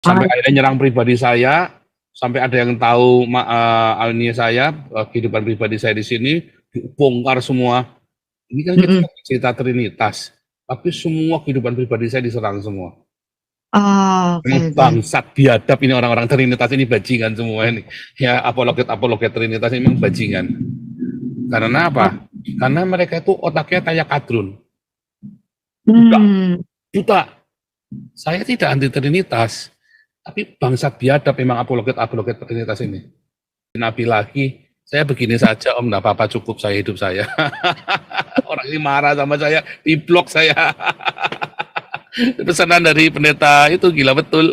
Sampai Ah, akhirnya nyerang pribadi saya, sampai ada yang tahu alinea saya, kehidupan pribadi saya di sini, dibongkar semua. Ini kan kita mm-mm. cerita Trinitas, tapi semua kehidupan pribadi saya diserang semua. Oke, Memang oke. bangsat biadab ini orang-orang Trinitas ini bajingan semua ini. Ya apologet-apologet Trinitas ini memang bajingan. Karena Oh, apa? Karena mereka itu otaknya kayak kadrun. Buta. hmm, Buta. Saya tidak anti Trinitas. Tapi bangsat biadab memang apologet-apologet Trinitas ini. Nabi lagi, saya begini saja om, nggak apa-apa cukup saya hidup saya. Orang ini marah sama saya, di blok saya. Pesanan dari pendeta itu gila betul.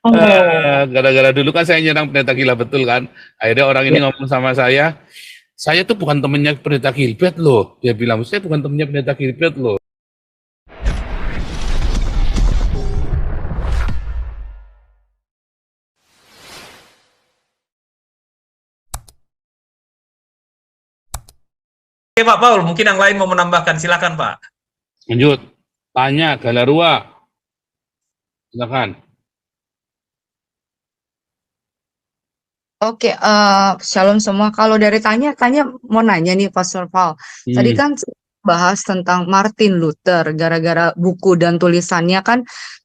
oh, Gara-gara dulu kan saya nyerang pendeta gila betul kan. Akhirnya orang ini ya. ngomong sama saya tuh bukan temennya pendeta Gilbert loh. Dia bilang, saya bukan temennya pendeta Gilbert loh. Oke Pak Paul, mungkin yang lain mau menambahkan, silakan Pak. Lanjut, tanya Galarua, silakan. Oke, shalom semua. Kalau dari tanya mau nanya nih, Pastor Paul. Tadi Hmm, kan bahas tentang Martin Luther, gara-gara buku dan tulisannya kan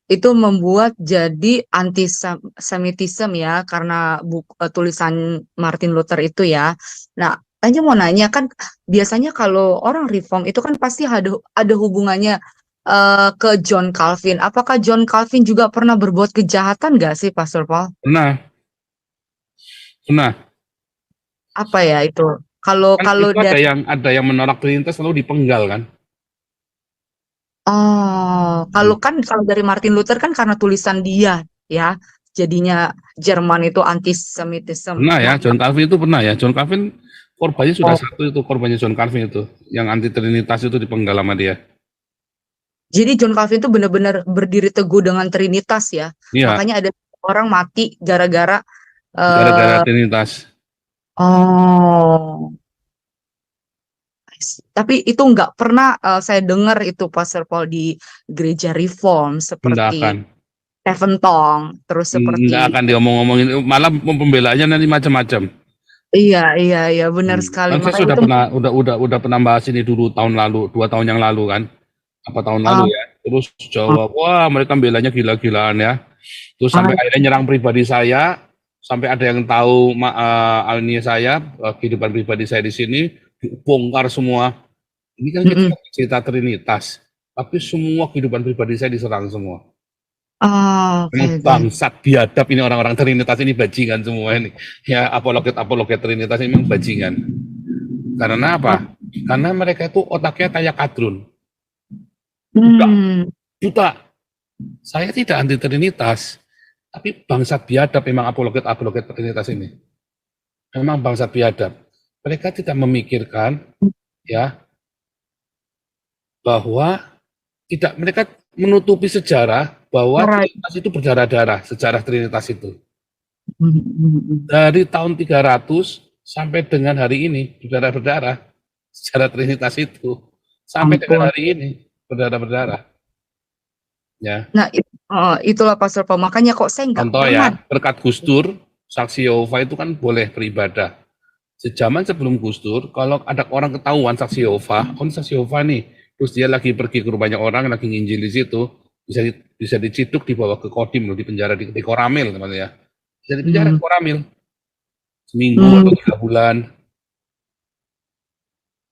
itu membuat jadi antisemitisme ya, karena tulisan Martin Luther itu ya. Nah, tanya mau nanya kan, biasanya kalau orang reform itu kan pasti ada hubungannya ke John Calvin. Apakah John Calvin juga pernah berbuat kejahatan nggak sih, Pastor Paul? pernah, pernah. Apa ya itu? Kalau Kan kalau itu dari ada yang menolak Trinitas lalu dipenggal kan. kalau Hmm. kan kalau dari Martin Luther kan karena tulisan dia ya, jadinya Jerman itu antisemitisme. Pernah ya, Nah, John Calvin itu pernah ya. John Calvin korbannya sudah oh, satu itu, korbannya John Calvin itu. Yang anti Trinitas itu dipenggal sama dia. jadi John Calvin itu benar-benar berdiri teguh dengan Trinitas ya. Iya, Makanya ada orang mati gara-gara gara-gara eh Trinitas. oh, tapi itu nggak pernah saya dengar itu Pastor Paul di gereja Reform Nggak seperti akan. Stephen Tong, terus Nggak seperti akan diomong-omongin. Malah pembelaannya nanti macam-macam. iya, iya, iya, benar sekali. Kan saya Makanya sudah itu, pernah, udah pernah bahas ini dulu tahun lalu, 2 tahun yang lalu kan. Apa tahun ah, lalu ya. Terus ah, jawab, wah mereka belanya gila-gilaan ya. Terus sampai ah, akhirnya nyerang pribadi saya, sampai ada yang tahu alinea saya, kehidupan pribadi saya di sini, dibongkar semua. Ini kan kita mm-mm. cerita Trinitas, tapi semua kehidupan pribadi saya diserang semua. Ah, oke, Memang oke. bangsat biadab ini orang-orang Trinitas ini bajingan semua ini. Ya apologet-apologet Trinitas ini memang bajingan. Karena Ah, apa? Karena mereka itu otaknya kayak kadrun. Buta. hmm, Buta. Saya tidak anti Trinitas, tapi bangsat biadab memang apologet-apologet Trinitas ini. Memang bangsat biadab. Mereka tidak memikirkan ya bahwa tidak mereka menutupi sejarah bahwa right. Trinitas itu berdarah-darah, sejarah Trinitas itu. Mm-mm. Dari tahun 300 sampai dengan hari ini berdarah-berdarah, sejarah Trinitas itu sampai dengan Ampun. hari ini berdarah-berdarah. Ya, Nah, itulah Pastor Paul. Makanya kok saya nggak contoh pernah. ya, berkat Gus Dur, saksi Yehova itu kan boleh beribadah. Sejaman sebelum Gus Dur, kalau ada orang ketahuan saksi Yehova, oh ini saksi Yehova nih, terus dia lagi pergi ke rumahnya orang, lagi nginjil di situ, bisa diciduk, dibawa ke Kodim, di penjara di Koramil, teman ya. Bisa di penjara Hmm, di Koramil, seminggu hmm, atau 3 bulan.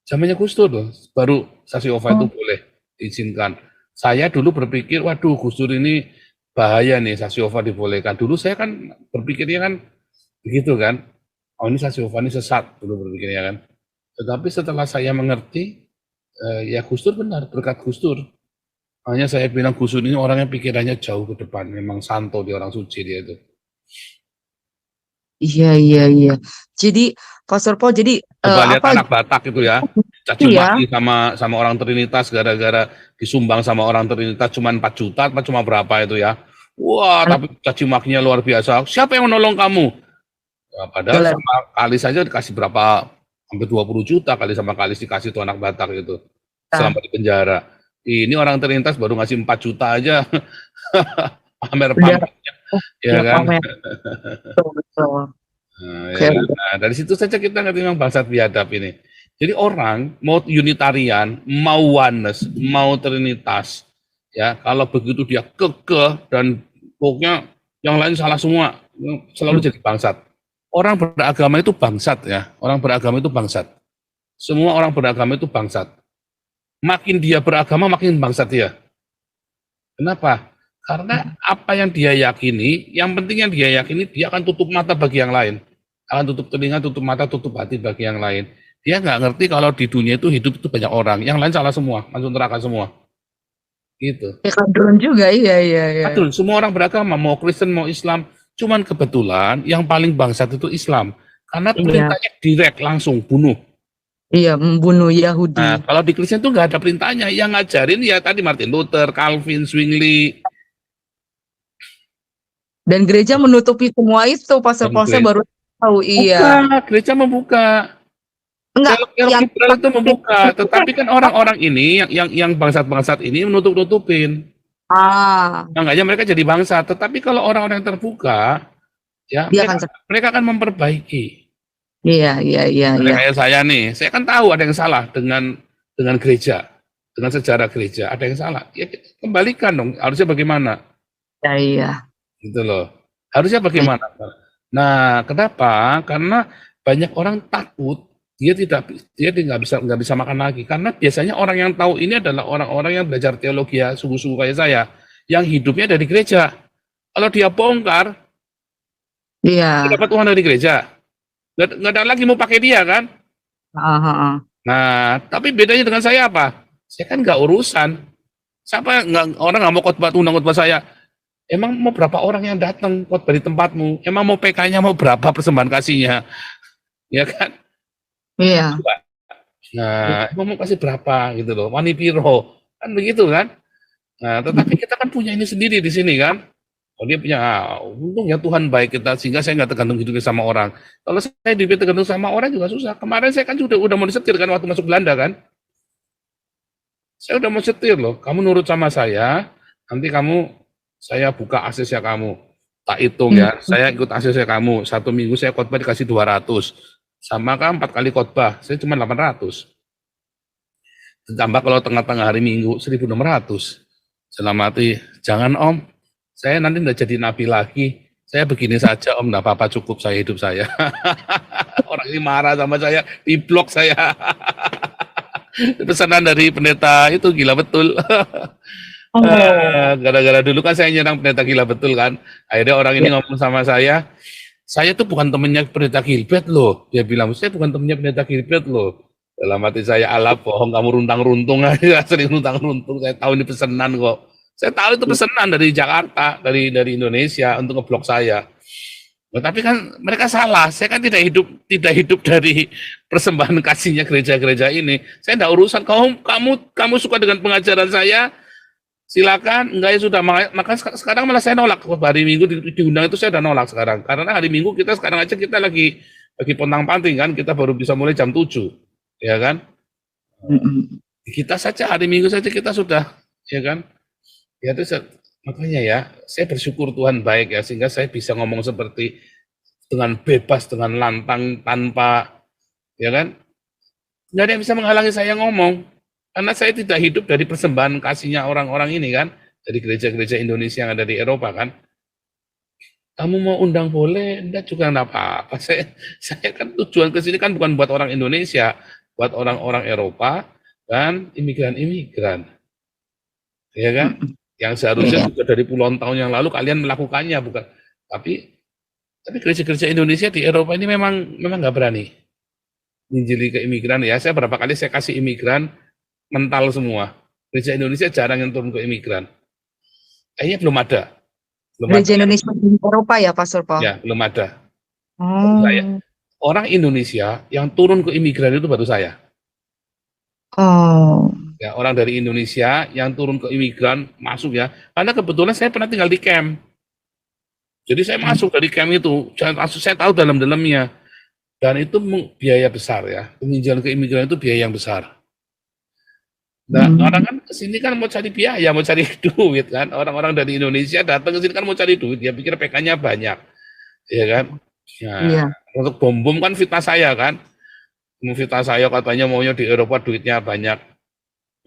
Zamannya Gus Dur loh, baru saksi Yehova itu oh, boleh diizinkan. Saya dulu berpikir, waduh Gus Dur ini bahaya nih saksi Yehova dibolehkan. Dulu saya kan berpikirnya kan begitu kan, oh ini saksi Yehova ini sesat dulu berpikirnya kan. Tetapi setelah saya mengerti, ya Gus Dur benar, berkat Gus Dur. Makanya saya bilang Gus Dur ini orangnya pikirannya jauh ke depan, memang santo dia orang suci dia itu. iya, iya, iya. Jadi Pastor Paul, jadi Coba lihat apa anak Batak itu ya, itu caci ya? maki sama orang Trinitas gara-gara disumbang sama orang Trinitas cuma 4 juta, apa cuma berapa itu ya. Wah, tapi caci makinya luar biasa. Siapa yang menolong kamu? Ya, padahal Boleh. sama Kalis saja dikasih berapa, hampir 20 juta kali sama Kalis dikasih tuh anak Batak itu Nah, selama di penjara. Ini orang Trinitas baru ngasih 4 juta aja. Udah, pamer-pamer, ya ya kan? pamer. Betul, betul. Nah, Oke, ya kan? oke. Nah, dari situ saja kita ngerti memang bangsat biadab ini. Jadi orang mau Unitarian, mau Oneness, mau Trinitas, ya kalau begitu dia kekeh dan pokoknya yang lain salah semua, selalu jadi bangsat. Orang beragama itu bangsat ya, orang beragama itu bangsat. Semua orang beragama itu bangsat. Makin dia beragama, makin bangsat dia. Kenapa? Karena apa yang dia yakini, yang penting yang dia yakini, dia akan tutup mata bagi yang lain. Akan tutup telinga, tutup mata, tutup hati bagi yang lain. Dia nggak ngerti kalau di dunia itu hidup itu banyak orang. Yang lain salah semua, masuk neraka semua. Gitu. Ya kadrun juga, iya, iya, iya. Betul, semua orang beragama, mau Kristen, mau Islam. Cuman kebetulan yang paling bangsat itu Islam. Karena Iya, perintahnya direct, langsung bunuh. iya, membunuh Yahudi. Nah, kalau di Kristen itu nggak ada perintahnya. Yang ngajarin ya tadi Martin Luther, Calvin, Zwingli. Dan gereja menutupi semua itu, pastor-pastor baru tahu, iya. Buka, gereja membuka. Enggak, Teolog yang liberal itu membuka, tetapi kan orang-orang ini yang bangsat-bangsat ini menutup-nutupin. ah, Makanya mereka jadi bangsat. Tetapi kalau orang-orang yang terbuka, ya dia akan mereka akan memperbaiki. iya, iya, iya, Ada iya. kayak saya nih, saya kan tahu ada yang salah dengan gereja, dengan sejarah gereja, ada yang salah. Ya kita kembalikan dong. Harusnya bagaimana? Iya, iya. Gitu loh. Harusnya bagaimana? Nah, kenapa? Karena banyak orang takut dia nggak bisa makan lagi karena biasanya orang yang tahu ini adalah orang-orang yang belajar teologi ya sungguh-sungguh kayak saya yang hidupnya dari gereja. Kalau dia bongkar, Iya. dapat uang dari gereja, nggak ada lagi mau pakai dia kan? Ah, ah, ah. Nah, tapi bedanya dengan saya apa? Saya kan nggak urusan. Siapa nggak orang nggak mau undang khotbah saya? Emang mau berapa orang yang datang khotbah di tempatmu? Emang mau PK-nya mau berapa persembahan kasihnya? Ya kan? Iya. Nah, emang mau kasih berapa gitu loh, wani piro, kan begitu kan? Nah, tetapi kita kan punya ini sendiri di sini kan? Oh, dia punya, untung ya Tuhan baik kita sehingga saya nggak tergantung hidupnya sama orang. Kalau saya hidupnya tergantung sama orang juga susah. Kemarin saya kan udah mau disetir kan waktu masuk Belanda kan? Saya udah mau setir loh, kamu nurut sama saya, nanti saya buka aksesnya kamu. Tak hitung ya, saya ikut aksesnya kamu, 1 minggu saya khotbah dikasih 200. Sama kan 4 kali khotbah, saya cuma 800. Ditambah kalau tengah-tengah hari Minggu 1.600. Dalam arti, jangan Om, saya nanti nggak jadi nabi lagi. Saya begini saja Om, nggak apa-apa cukup saya hidup saya. Orang ini marah sama saya, di blok saya. Pesanan dari pendeta itu gila betul. Gara-gara dulu kan saya nyerang pendeta gila betul kan. Akhirnya orang ini ngomong sama saya tuh bukan temennya pendeta Gilbert loh. Dia bilang, saya bukan temennya pendeta Gilbert loh. Dalam hati saya, alah bohong kamu runtang-runtung aja, sering runtang-runtung. Saya tahu ini pesanan kok. Saya tahu itu pesanan dari Jakarta, dari Indonesia untuk ngeblok saya. Nah, tapi kan mereka salah. Saya kan tidak hidup dari persembahan kasihnya gereja-gereja ini. Saya tidak urusan. Kamu suka dengan pengajaran saya, silakan. Enggak ya sudah. Maka sekarang malah saya nolak. Hari Minggu diundang itu saya udah nolak sekarang. Karena hari Minggu sekarang aja kita lagi pontang-panting kan. Kita baru bisa mulai jam 7, ya kan? Kita saja hari Minggu saja kita sudah, ya kan? Ya itu makanya ya, saya bersyukur Tuhan baik ya, sehingga saya bisa ngomong seperti dengan bebas, dengan lantang, tanpa, ya kan? Nggak ada yang bisa menghalangi saya ngomong, karena saya tidak hidup dari persembahan kasihnya orang-orang ini kan, dari gereja-gereja Indonesia yang ada di Eropa kan. Kamu mau undang boleh, enggak juga enggak apa-apa. Saya kan tujuan ke sini kan bukan buat orang Indonesia, buat orang-orang Eropa dan imigran-imigran, ya kan? Yang seharusnya juga dari puluhan tahun yang lalu kalian melakukannya, bukan? Tapi gereja-gereja Indonesia di Eropa ini memang nggak berani menjeli ke imigran ya. Saya berapa kali saya kasih imigran mental semua. Gereja Indonesia jarang yang turun ke imigran. Kayaknya belum ada. Gereja Indonesia di Eropa ya, Pastor Paul? Ya, belum ada. Saya. Orang Indonesia yang turun ke imigran itu baru saya. Ya, orang dari Indonesia yang turun ke imigran masuk ya. Karena kebetulan saya pernah tinggal di camp. Jadi saya masuk dari camp itu, saya tahu dalam-dalamnya. Dan itu biaya besar ya. Peminjaman ke imigran itu biaya yang besar. Nah, orang kan kesini kan mau cari biaya, mau cari duit kan. Orang-orang dari Indonesia datang ke sini kan mau cari duit. Dia pikir PK-nya banyak, ya kan? Iya. Nah, untuk bom-bom kan fitnah saya kan. Fitnah saya katanya maunya di Eropa duitnya banyak,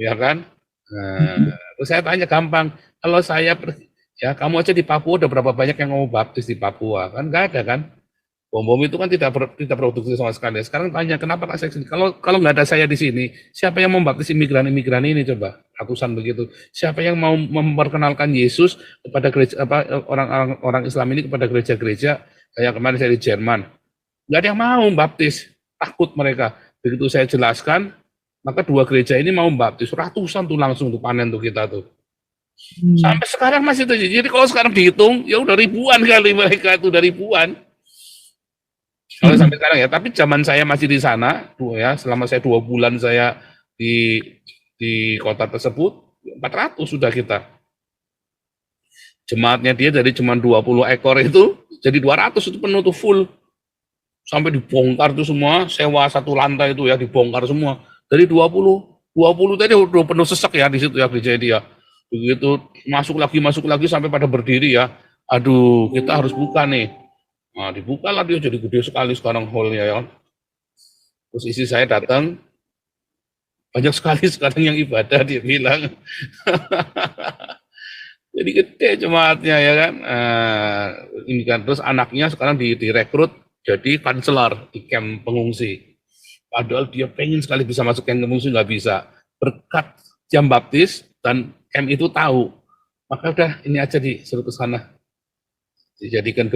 ya kan? Nah, terus saya tanya gampang, kalau saya pergi, ya kamu aja di Papua udah berapa banyak yang mau baptis di Papua? Kan nggak ada kan? Bom-bom itu kan tidak produktif sama sekali. Sekarang tanya, kenapa Kak saya kesini? Kalau nggak ada saya di sini, siapa yang membaptis imigran-imigran ini coba? Ratusan begitu. Siapa yang mau memperkenalkan Yesus kepada gereja orang Islam ini kepada gereja-gereja kayak kemarin saya di Jerman? Nggak ada yang mau baptis, takut mereka. Begitu saya jelaskan, maka 2 gereja ini mau baptis, ratusan tuh langsung tuh panen tuh kita tuh. Sampai sekarang masih terjadi. Jadi kalau sekarang dihitung, ya udah ribuan kali mereka itu, udah ribuan. Kalau sampai sekarang ya, tapi zaman saya masih di sana, ya, selama saya 2 bulan saya di kota tersebut, 400 sudah kita. Jemaatnya dia dari cuma 20 ekor itu, jadi 200 itu penuh tuh full. Sampai dibongkar tuh semua, sewa 1 lantai itu ya, dibongkar semua. Dari 20 tadi udah penuh sesek ya di situ ya gereja dia. Begitu masuk lagi sampai pada berdiri ya. Aduh, kita harus buka nih. Nah, dibuka lah dia jadi gede sekali sekarang hall-nya ya. Terus isi saya datang, banyak sekali sekarang yang ibadah dia bilang. Jadi gede jemaatnya ya kan. Ini kan terus anaknya sekarang direkrut jadi konselor di camp pengungsi. Padahal dia pengen sekali bisa masuk camp pengungsi, nggak bisa. Berkat jam baptis dan camp itu tahu. Maka udah ini aja disuruh ke sana. Dijadikan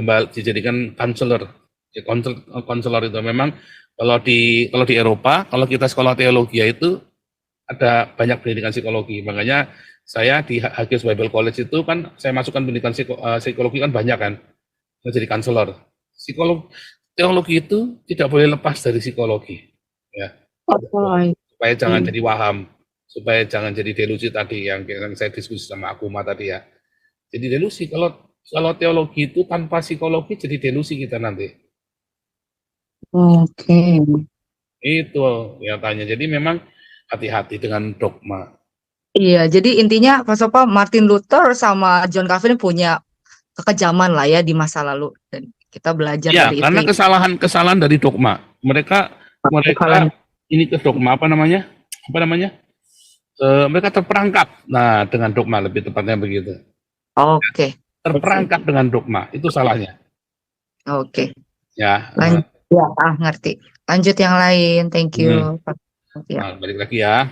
konselor. Ya, konselor itu memang kalau di Eropa, kalau kita sekolah teologi itu ada banyak pendidikan psikologi. Makanya saya di Hagios Bible College itu kan saya masukkan pendidikan psikologi kan banyak kan. Saya jadi konselor. Teologi itu tidak boleh lepas dari psikologi. Ya. Supaya jangan jadi waham, supaya jangan jadi delusi tadi yang saya diskusi sama Akuma tadi ya. Jadi delusi kalau teologi itu tanpa psikologi jadi delusi kita nanti. Oke. Itu yang tanya. Jadi memang hati-hati dengan dogma. Iya, jadi intinya Pak Sopa, Martin Luther sama John Calvin punya kekejaman lah ya di masa lalu, dan kita belajar Ya, dari karena itu. kesalahan dari dogma. Mereka ini ke dogma apa namanya? Mereka terperangkap. Nah, dengan dogma lebih tepatnya begitu. Oke. Terperangkap dengan dogma, itu salahnya. Oke. Ya. Lanjut. Ya, ngerti. Lanjut yang lain. Thank you. Pak. Ya. Balik lagi ya.